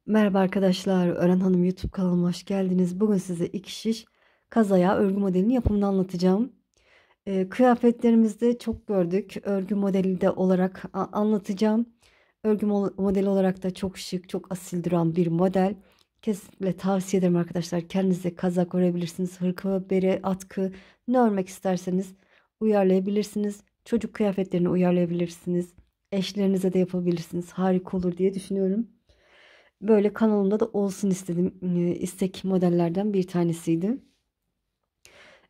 Merhaba arkadaşlar, Ören Hanım YouTube kanalıma hoş geldiniz. Bugün size iki şiş kazaya örgü modelinin yapımını anlatacağım. Kıyafetlerimizde çok gördük. Örgü modeli de olarak anlatacağım. Örgü modeli olarak da çok şık, çok asil duran bir model. Kesinlikle tavsiye ederim arkadaşlar. Kendinize kazak örebilirsiniz. Hırka, bere, atkı ne örmek isterseniz uyarlayabilirsiniz. Çocuk kıyafetlerini uyarlayabilirsiniz. Eşlerinize de yapabilirsiniz. Harika olur diye düşünüyorum. Böyle kanalımda da olsun istedim. İstek modellerden bir tanesiydi.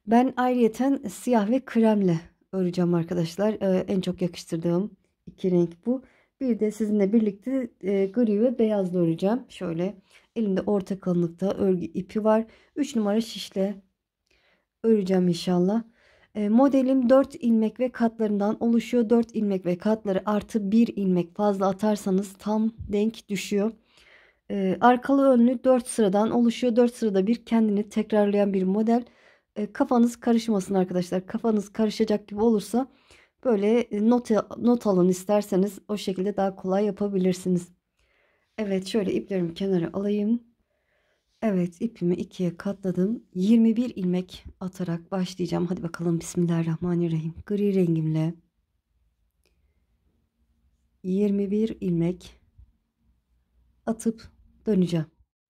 Ben ayrıyeten siyah ve kremle öreceğim arkadaşlar. En çok yakıştırdığım iki renk bu. Bir de sizinle birlikte gri ve beyazla öreceğim. Şöyle elimde orta kalınlıkta örgü ipi var. 3 numara şişle öreceğim inşallah. Modelim 4 ilmek ve katlarından oluşuyor. 4 ilmek ve katları artı 1 ilmek fazla atarsanız tam denk düşüyor. Arkalı önlü 4 sıradan oluşuyor. 4 sırada bir kendini tekrarlayan bir model. Kafanız karışmasın arkadaşlar. Kafanız karışacak gibi olursa böyle not alın isterseniz o şekilde daha kolay yapabilirsiniz. Evet, şöyle iplerimi kenara alayım. Evet, ipimi ikiye katladım. 21 ilmek atarak başlayacağım. Hadi bakalım, Bismillahirrahmanirrahim. Gri rengimle 21 ilmek atıp döneceğim.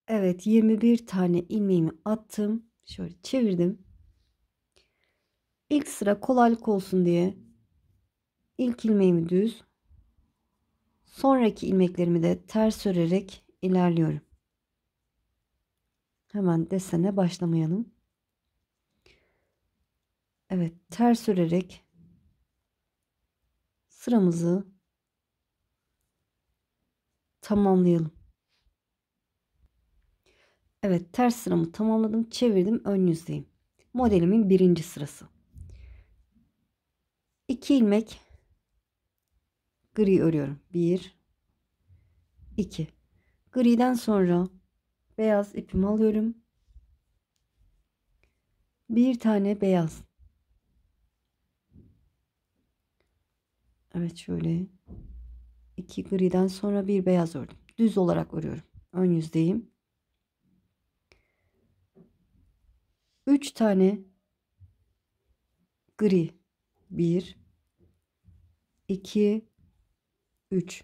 Evet, 21 tane ilmeğimi attım. Şöyle çevirdim. İlk sıra kolaylık olsun diye ilk ilmeğimi düz, sonraki ilmeklerimi de ters örerek ilerliyorum. Hemen desene başlamayalım. Evet, ters örerek sıramızı tamamlayalım. Evet, ters sıramı tamamladım. Çevirdim, ön yüzdeyim. Modelimin birinci sırası. 2 ilmek gri örüyorum. 1, 2. Griden sonra beyaz ipimi alıyorum. Bir tane beyaz. Evet, şöyle 2 griden sonra bir beyaz ördüm. Düz olarak örüyorum. Ön yüzdeyim. 3 tane gri. 1, 2, 3.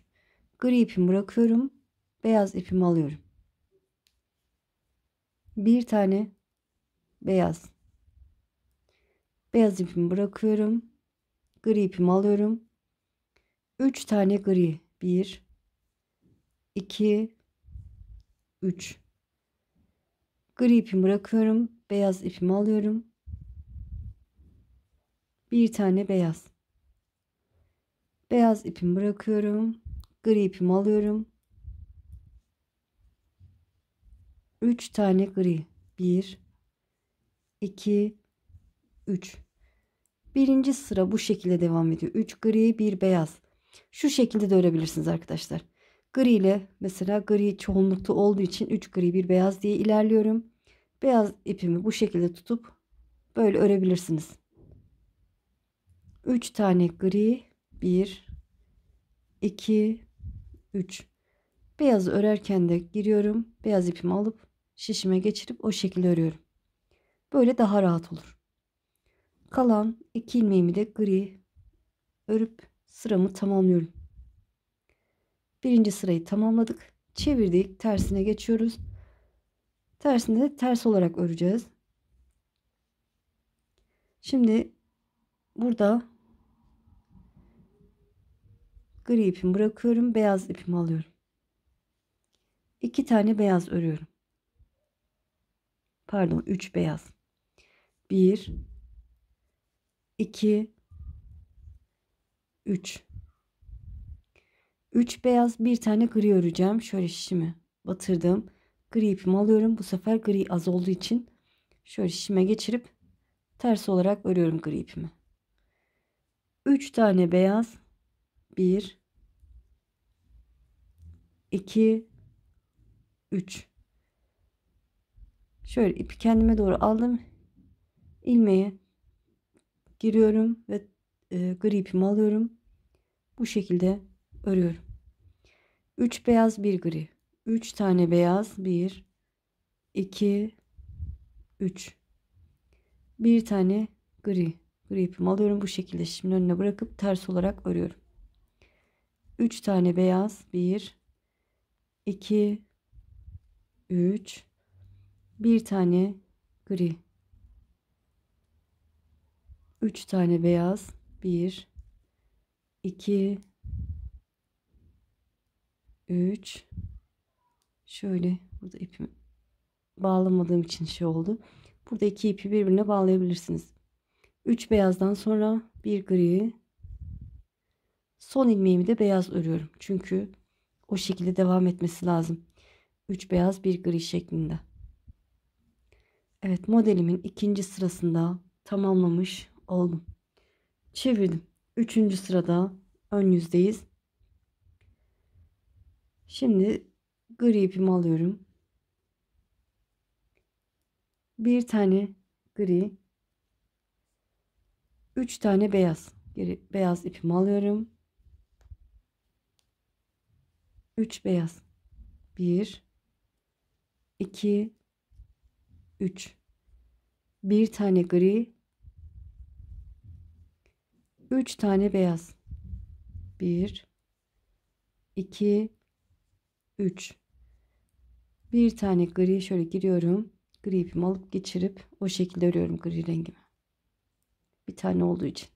Gri ipimi bırakıyorum. Beyaz ipimi alıyorum. Bir tane beyaz. Beyaz ipimi bırakıyorum. Gri ipimi alıyorum. 3 tane gri. 1, 2, 3. Gri ipimi bırakıyorum. Beyaz ipimi alıyorum. Bir tane beyaz. Beyaz ipimi bırakıyorum. Gri ipimi alıyorum. 3 tane gri. 1, 2, 3. Birinci sıra bu şekilde devam ediyor. 3 gri, bir beyaz. Şu şekilde de örebilirsiniz arkadaşlar. Gri ile mesela gri çoğunlukta olduğu için 3 gri bir beyaz diye ilerliyorum. Beyaz ipimi bu şekilde tutup böyle örebilirsiniz. 3 tane gri, 1, 2, 3. Beyazı örerken de giriyorum. Beyaz ipimi alıp şişime geçirip o şekilde örüyorum. Böyle daha rahat olur. Kalan 2 ilmeğimi de gri örüp sıramı tamamlıyorum. Birinci sırayı tamamladık. Çevirdik. Tersine geçiyoruz. Tersinde de ters olarak öreceğiz. Şimdi burada gri ipimi bırakıyorum. Beyaz ipimi alıyorum. 2 tane beyaz örüyorum. Pardon, 3 beyaz. 1, 2, 3. 3 beyaz, bir tane gri öreceğim. Şöyle şişimi batırdım. Gri ipimi alıyorum. Bu sefer gri az olduğu için şöyle şişime geçirip ters olarak örüyorum gri ipimi. 3 tane beyaz. 1, 2, 3. Şöyle ipi kendime doğru aldım. İlmeğe giriyorum ve gri ipimi alıyorum. Bu şekilde örüyorum. 3 beyaz, bir gri. 3 tane beyaz. 1, 2, 3. Bir tane gri. Gri ipimi alıyorum bu şekilde. Şimdi önüne bırakıp ters olarak örüyorum. 3 tane beyaz. 1, 2, 3. Bir tane gri. 3 tane beyaz. 1, 2, 3. Şöyle burada ipimi bağlamadığım için şey oldu. Burada iki ipi birbirine bağlayabilirsiniz. 3 beyazdan sonra bir gri. Son ilmeğimi de beyaz örüyorum. Çünkü o şekilde devam etmesi lazım. 3 beyaz bir gri şeklinde. Evet, modelimin ikinci sırasında tamamlamış oldum. Çevirdim. Üçüncü sırada ön yüzdeyiz. Şimdi gri ipimi alıyorum. Bir tane gri. 3 tane beyaz. Beyaz ipimi alıyorum. 3 beyaz. 1, 2, 3. Bir tane gri. 3 tane beyaz. 1, 2, 3. Bir tane gri şöyle giriyorum. Gri ipimi alıp geçirip o şekilde örüyorum gri rengimi. Bir tane olduğu için.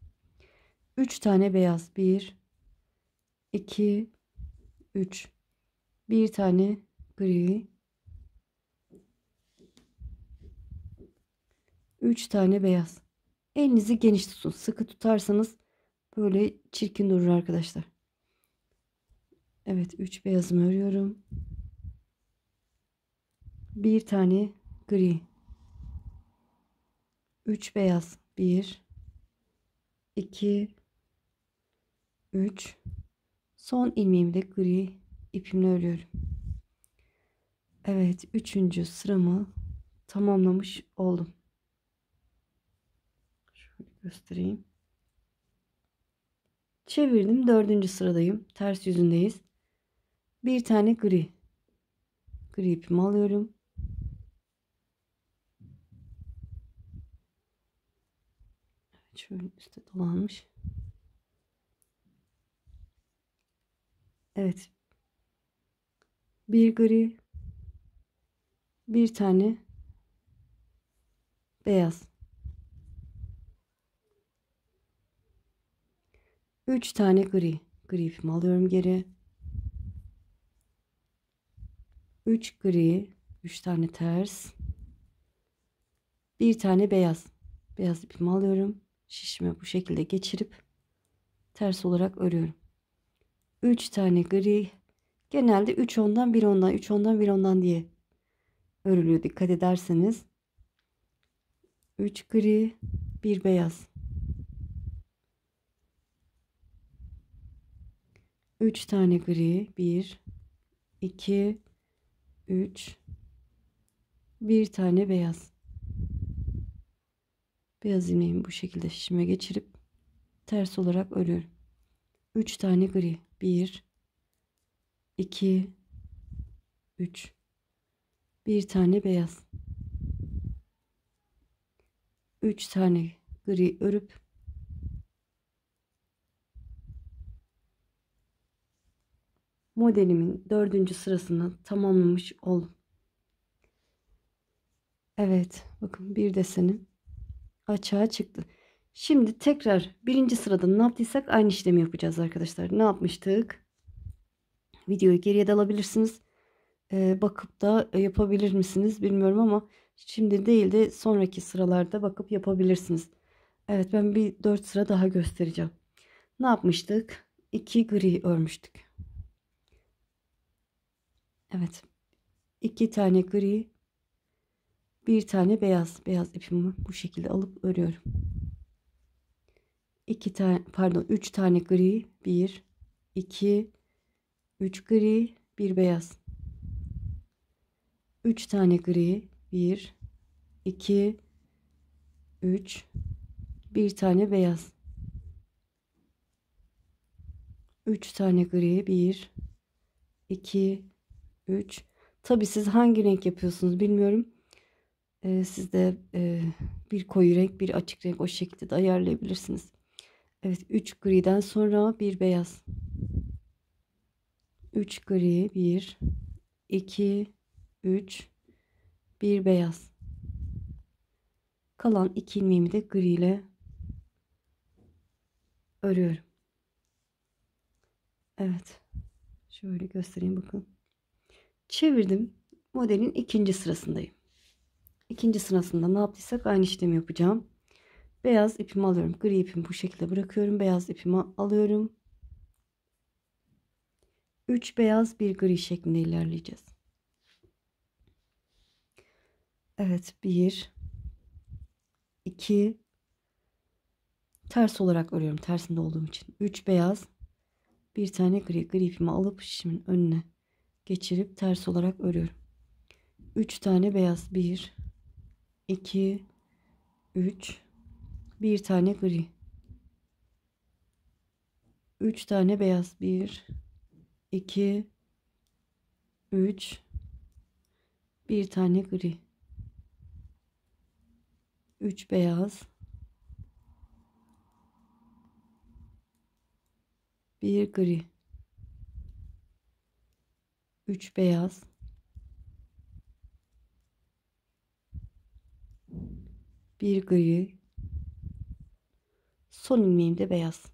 3 tane beyaz. 1, 2, 3. Bir tane gri. 3 tane beyaz. Elinizi geniş tutun. Sıkı tutarsanız böyle çirkin durur arkadaşlar. Evet, 3 beyazımı örüyorum. Bir tane gri. 3 beyaz. 1, 2, 3. Son ilmeğimi de gri ipimle örüyorum. Evet, üçüncü sıramı tamamlamış oldum. Şöyle göstereyim. Çevirdim. Dördüncü sıradayım. Ters yüzündeyiz. Bir tane gri. Gri ipimi alıyorum. Evet, şöyle üstte dolanmış. Evet. Bir gri. Bir tane beyaz. 3 tane gri. Gri ipimi alıyorum geri. 3 gri. 3 tane ters. Bir tane beyaz. Beyaz ipimi alıyorum. Şişime bu şekilde geçirip ters olarak örüyorum. 3 tane gri. Genelde 3 ondan 1 ondan 3 ondan 1 ondan diye örülüyor, dikkat ederseniz. 3 gri, 1 beyaz. 3 tane gri. 1, 2, 3. Bir tane beyaz. Beyaz ilmeğimi bu şekilde şişime geçirip ters olarak örüyorum. 3 tane gri. 1, 2, 3. Bir tane beyaz. 3 tane gri örüp modelimin dördüncü sırasını tamamlamış oldum. Evet, bakın bir desenim açığa çıktı. Şimdi tekrar birinci sırada ne yaptıysak aynı işlemi yapacağız arkadaşlar. Ne yapmıştık? Videoyu geriye de alabilirsiniz. Bakıp da yapabilir misiniz bilmiyorum ama şimdi değil de sonraki sıralarda bakıp yapabilirsiniz. Evet, ben bir 4 sıra daha göstereceğim. Ne yapmıştık? 2 gri örmüştük. Evet. 2 tane gri, bir tane beyaz. Beyaz ipimi bu şekilde alıp örüyorum. 2 tane, pardon, 3 tane gri, 1, 2, 3 gri, 1 beyaz. 3 tane gri, 1, 2, 3, bir tane beyaz. 3 tane gri, 1, 2, 3. Tabii siz hangi renk yapıyorsunuz bilmiyorum. Siz de bir koyu renk, bir açık renk o şekilde de ayarlayabilirsiniz. Evet, 3 griden sonra bir beyaz. 3 gri, 1, 2, 3, bir beyaz. Kalan 2 ilmeğimi de gri ile örüyorum. Evet. Şöyle göstereyim bakın. Çevirdim. Modelin ikinci sırasındayım. İkinci sırasında ne yaptıysak aynı işlemi yapacağım. Beyaz ipimi alıyorum. Gri ipimi bu şekilde bırakıyorum. Beyaz ipimi alıyorum. 3 beyaz bir gri şeklinde ilerleyeceğiz. Evet, 1, 2, ters olarak örüyorum tersinde olduğum için. 3 beyaz, bir tane gri. Gri ipimi alıp şişimin önüne geçirip ters olarak örüyorum. 3 tane beyaz, 1, 2, 3, bir tane gri. 3 tane beyaz, 1, 2, 3, bir tane gri. 3 beyaz, bir gri. 3 beyaz, bir gri. Son ilmeğim de beyaz.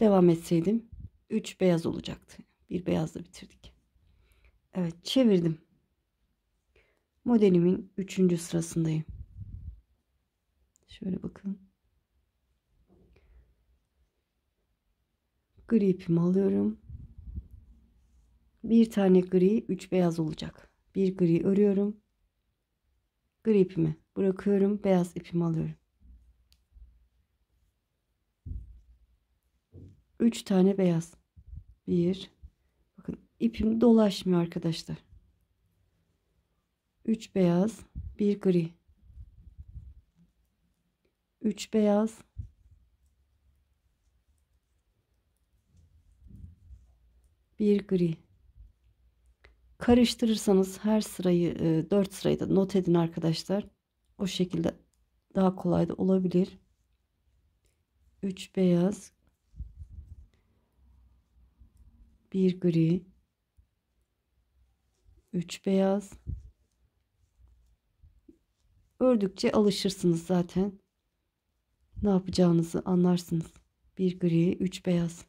Devam etseydim 3 beyaz olacaktı. Bir beyazla bitirdik. Evet, çevirdim. Modelimin 3. sırasındayım. Şöyle bakın. Gri ipimi alıyorum. Bir tane gri, 3 beyaz olacak. Bir gri örüyorum. Gri ipimi bırakıyorum. Beyaz ipimi alıyorum. 3 tane beyaz. Bir. Bakın ipim dolaşmıyor arkadaşlar. 3 beyaz, bir gri. 3 beyaz, bir gri. Karıştırırsanız her sırayı 4 sırayı da not edin arkadaşlar. O şekilde daha kolay da olabilir. 3 beyaz, bir gri. 3 beyaz. Ördükçe alışırsınız zaten. Ne yapacağınızı anlarsınız. Bir gri, 3 beyaz.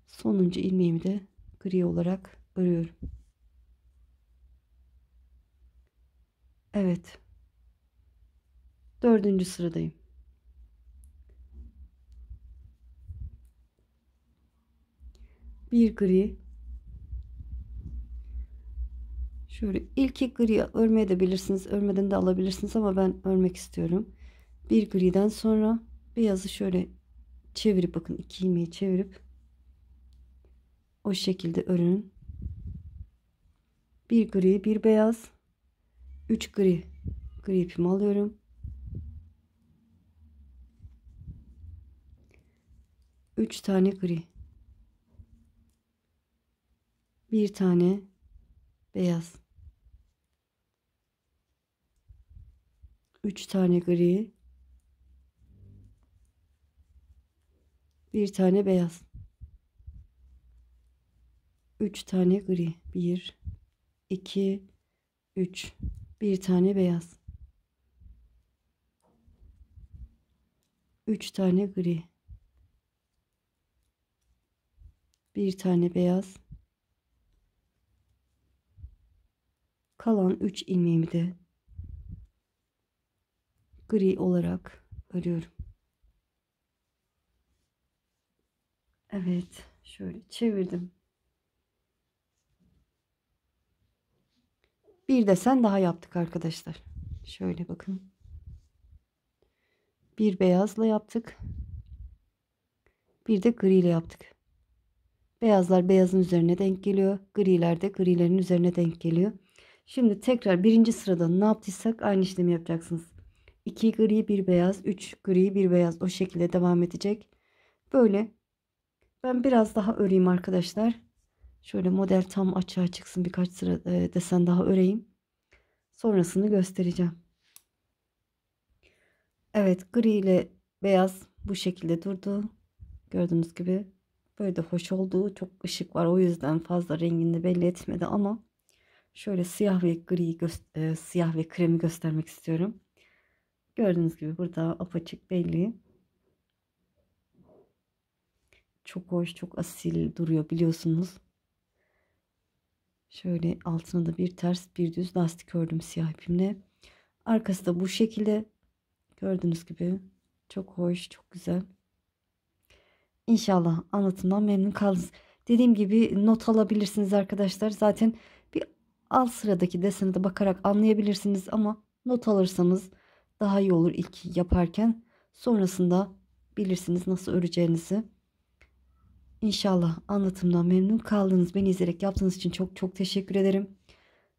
Sonuncu ilmeğimi de gri olarak örüyorum. Evet. 4. sıradayım. Bir gri. Şöyle ilk gri örmeye de bilirsiniz. Örmeden de alabilirsiniz ama ben örmek istiyorum. Bir griden sonra beyazı şöyle çevirip bakın 2 ilmeği çevirip o şekilde örün. Bir gri, bir beyaz, 3 gri. Gri ipimi alıyorum. 3 tane gri. Bir tane beyaz. 3 tane gri. Bir tane beyaz. 3 tane gri. 1, 2, 3. Bir tane beyaz. 3 tane gri. Bir tane beyaz. Kalan 3 ilmeğimi de gri olarak örüyorum. Evet, şöyle çevirdim. Bir desen daha yaptık arkadaşlar. Şöyle bakın. Bir beyazla yaptık. Bir de gri ile yaptık. Beyazlar beyazın üzerine denk geliyor. Griler de grilerin üzerine denk geliyor. Şimdi tekrar birinci sırada ne yaptıysak aynı işlemi yapacaksınız. 2 gri bir beyaz, 3 gri bir beyaz o şekilde devam edecek. Böyle Ben biraz daha öreyim arkadaşlar. Şöyle model tam açığa çıksın, birkaç sıra desen daha öreyim. Sonrasını göstereceğim. Evet, gri ile beyaz bu şekilde durdu. Gördüğünüz gibi böyle de hoş oldu. Çok ışık var, o yüzden fazla rengini belli etmedi ama şöyle siyah ve siyah ve kremi göstermek istiyorum. Gördüğünüz gibi burada apaçık belli. Çok hoş, çok asil duruyor biliyorsunuz. Şöyle altına da bir ters bir düz lastik ördüm siyah ipimle. Arkası da bu şekilde. Gördüğünüz gibi çok hoş, çok güzel. İnşallah anlatımdan memnun kaldınız. Dediğim gibi not alabilirsiniz arkadaşlar. Zaten bir alt sıradaki desene de bakarak anlayabilirsiniz ama not alırsanız daha iyi olur ilk yaparken. Sonrasında bilirsiniz nasıl öreceğinizi. İnşallah anlatımdan memnun kaldınız. Beni izleyerek yaptığınız için çok çok teşekkür ederim.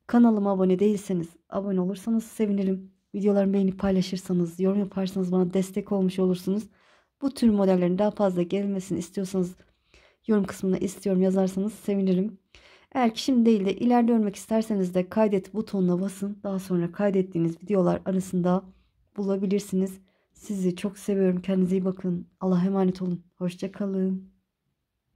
Kanalıma abone değilseniz abone olursanız sevinirim. Videolarımı beğenip paylaşırsanız, yorum yaparsanız bana destek olmuş olursunuz. Bu tür modellerin daha fazla gelmesini istiyorsanız yorum kısmına istiyorum yazarsanız sevinirim. Eğer ki şimdi değil de ileride örmek isterseniz de kaydet butonuna basın. Daha sonra kaydettiğiniz videolar arasında bulabilirsiniz. Sizi çok seviyorum. Kendinize iyi bakın. Allah'a emanet olun. Hoşça kalın.